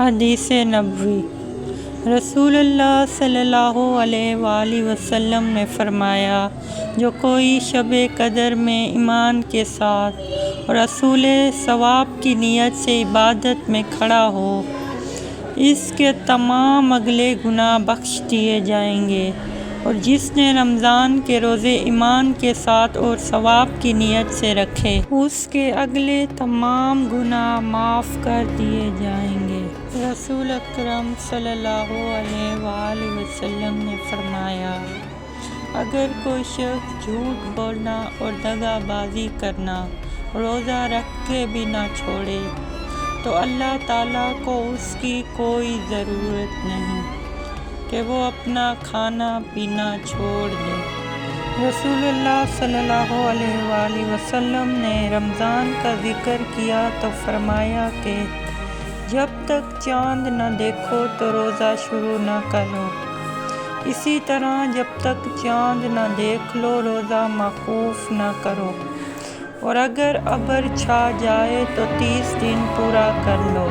حدیث نبوی۔ رسول اللہ صلی اللہ علیہ وآلہ وسلم نے فرمایا، جو کوئی شب قدر میں ایمان کے ساتھ اور حصول ثواب کی نیت سے عبادت میں کھڑا ہو، اس کے تمام اگلے گناہ بخش دیے جائیں گے، اور جس نے رمضان کے روزے ایمان کے ساتھ اور ثواب کی نیت سے رکھے، اس کے اگلے تمام گناہ معاف کر دیے جائیں گے۔ رسول اکرم صلی اللہ علیہ وآلہ وسلم نے فرمایا، اگر کوئی شخص جھوٹ بولنا اور دغا بازی کرنا روزہ رکھ کے بھی نہ چھوڑے تو اللہ تعالیٰ کو اس کی کوئی ضرورت نہیں کہ وہ اپنا کھانا پینا چھوڑ دے۔ رسول اللہ صلی اللہ علیہ وآلہ وسلم نے رمضان کا ذکر کیا تو فرمایا کہ جب تک چاند نہ دیکھو تو روزہ شروع نہ کرو، اسی طرح جب تک چاند نہ دیکھ لو روزہ موقوف نہ کرو، اور اگر ابر چھا جائے تو 30 دن پورا کر لو۔